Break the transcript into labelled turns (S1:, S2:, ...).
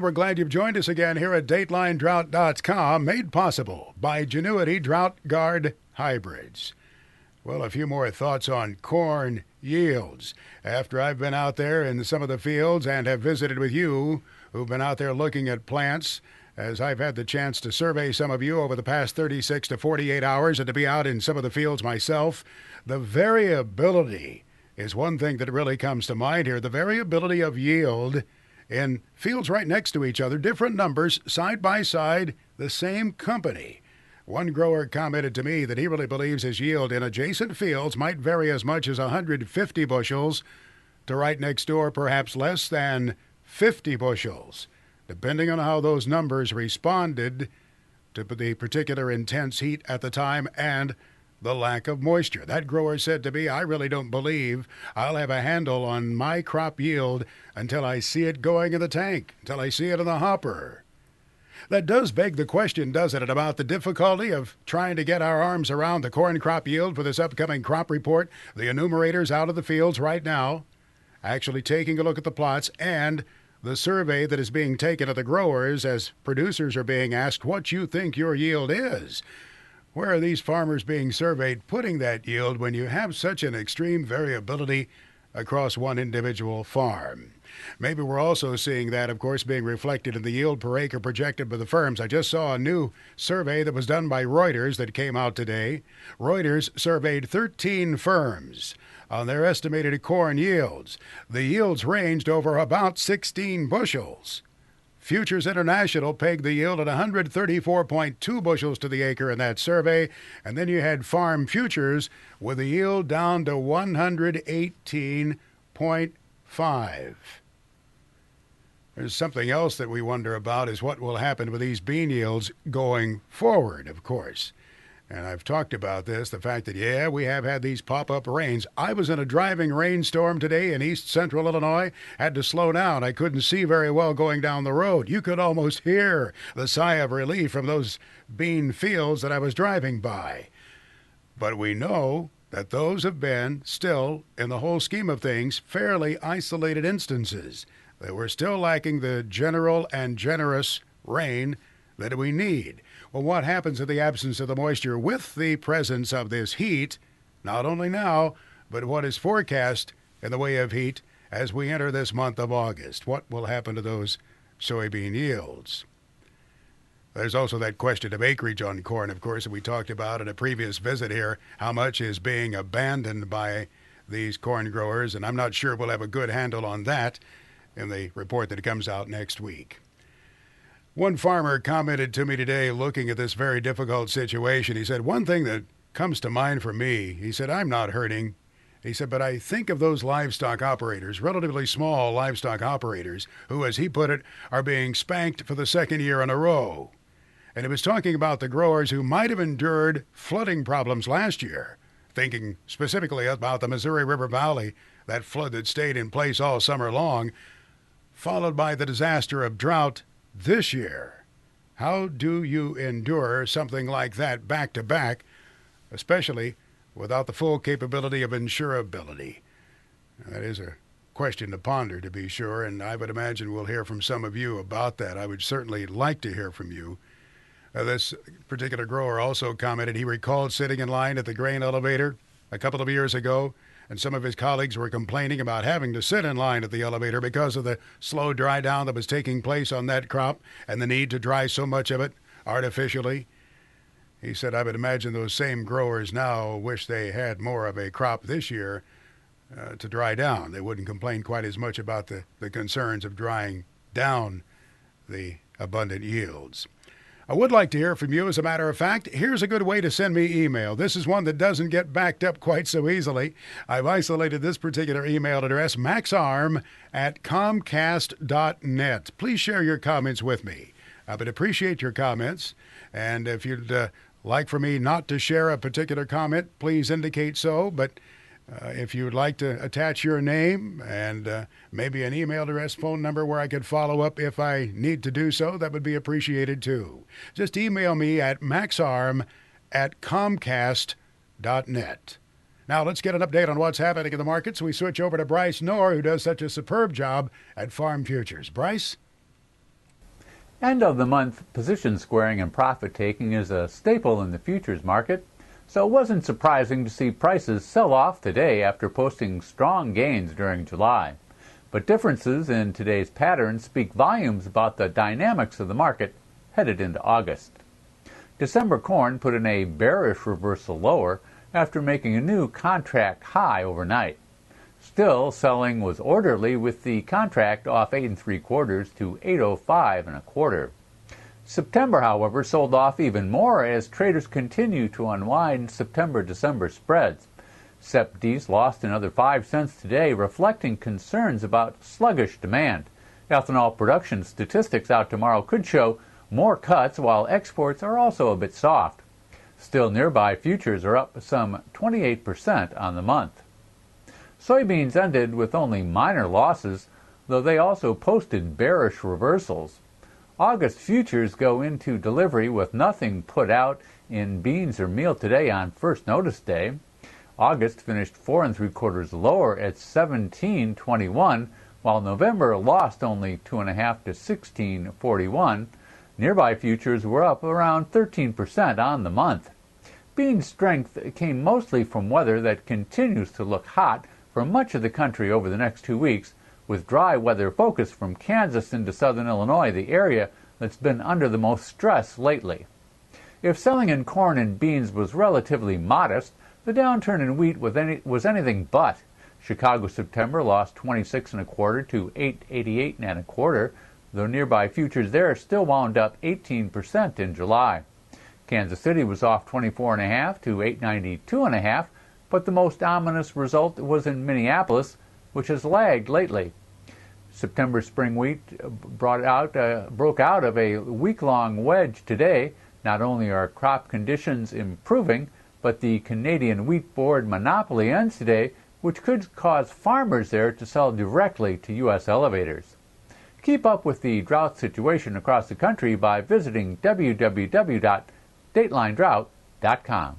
S1: we're glad you've joined us again here at DatelineDrought.com, made possible by Genuity Drought Guard Hybrids. Well, a few more thoughts on corn yields. After I've been out there in some of the fields and have visited with you who've been out there looking at plants, as I've had the chance to survey some of you over the past 36 to 48 hours and to be out in some of the fields myself, the variability is one thing that really comes to mind here. The variability of yield in fields right next to each other, different numbers, side by side, the same company. One grower commented to me that he really believes his yield in adjacent fields might vary as much as 150 bushels to right next door, perhaps less than 50 bushels, depending on how those numbers responded to the particular intense heat at the time and the lack of moisture. That grower said to me, I really don't believe I'll have a handle on my crop yield until I see it going in the tank, until I see it in the hopper. That does beg the question, doesn't it, about the difficulty of trying to get our arms around the corn crop yield for this upcoming crop report. The enumerators out of the fields right now, actually taking a look at the plots, and the survey that is being taken of the growers as producers are being asked what you think your yield is. Where are these farmers being surveyed putting that yield when you have such an extreme variability across one individual farm? Maybe we're also seeing that, of course, being reflected in the yield per acre projected by the firms. I just saw a new survey that was done by Reuters that came out today. Reuters surveyed 13 firms on their estimated corn yields. The yields ranged over about 16 bushels. Futures International pegged the yield at 134.2 bushels to the acre in that survey, and then you had Farm Futures with the yield down to 118.5. There's something else that we wonder about is what will happen with these bean yields going forward, of course. And I've talked about this, the fact that, we have had these pop-up rains. I was in a driving rainstorm today in east central Illinois, had to slow down. I couldn't see very well going down the road. You could almost hear the sigh of relief from those bean fields that I was driving by. But we know that those have been still, in the whole scheme of things, fairly isolated instances. That we're still lacking the general and generous rain that we need. Well, what happens in the absence of the moisture with the presence of this heat, not only now, but what is forecast in the way of heat as we enter this month of August? What will happen to those soybean yields? There's also that question of acreage on corn, of course, that we talked about in a previous visit here. How much is being abandoned by these corn growers? And I'm not sure we'll have a good handle on that in the report that comes out next week. One farmer commented to me today looking at this very difficult situation. He said, one thing that comes to mind for me, he said, I'm not hurting. He said, but I think of those livestock operators, relatively small livestock operators, who, as he put it, are being spanked for the second year in a row. And he was talking about the growers who might have endured flooding problems last year, thinking specifically about the Missouri River Valley, that flood that stayed in place all summer long, followed by the disaster of drought this year. How do you endure something like that back to back, especially without the full capability of insurability? That is a question to ponder, to be sure, and I would imagine we'll hear from some of you about that. I would certainly like to hear from you. This particular grower also commented he recalled sitting in line at the grain elevator a couple of years ago, and some of his colleagues were complaining about having to sit in line at the elevator because of the slow dry down that was taking place on that crop and the need to dry so much of it artificially. He said, I would imagine those same growers now wish they had more of a crop this year to dry down. They wouldn't complain quite as much about the concerns of drying down the abundant yields. I would like to hear from you. As a matter of fact, here's a good way to send me email. This is one that doesn't get backed up quite so easily. I've isolated this particular email address, maxarm@comcast.net. Please share your comments with me. I would appreciate your comments. And if you'd like for me not to share a particular comment, please indicate so. But if you would like to attach your name and maybe an email address, phone number where I could follow up if I need to do so, that would be appreciated too. Just email me at maxarm@comcast.net. Now let's get an update on what's happening in the markets. We switch over to Bryce Knorr, who does such a superb job at Farm Futures. Bryce?
S2: End-of-the-month position squaring and profit-taking is a staple in the futures market, so it wasn't surprising to see prices sell off today after posting strong gains during July. But differences in today's pattern speak volumes about the dynamics of the market headed into August. December corn put in a bearish reversal lower after making a new contract high overnight. Still, selling was orderly with the contract off 8 3/4 to 805 1/4. September, however, sold off even more as traders continue to unwind September-December spreads. SEP-Ds lost another 5 cents today, reflecting concerns about sluggish demand. Ethanol production statistics out tomorrow could show more cuts, while exports are also a bit soft. Still, nearby futures are up some 28% on the month. Soybeans ended with only minor losses, though they also posted bearish reversals. August futures go into delivery with nothing put out in beans or meal today on first notice day. August finished 4 3/4 lower at 17.21, while November lost only 2.5 to 16.41. Nearby futures were up around 13% on the month. Bean strength came mostly from weather that continues to look hot for much of the country over the next 2 weeks, with dry weather focused from Kansas into southern Illinois, the area that's been under the most stress lately. If selling in corn and beans was relatively modest, the downturn in wheat was anything but. Chicago September lost 26 1/4 to 888 1/4, though nearby futures there still wound up 18% in July. Kansas City was off 24 1/2 to 892 1/2, but the most ominous result was in Minneapolis, which has lagged lately. September spring wheat broke out of a week-long wedge today. Not only are crop conditions improving, but the Canadian Wheat Board monopoly ends today, which could cause farmers there to sell directly to U.S. elevators. Keep up with the drought situation across the country by visiting www.datelinedrought.com.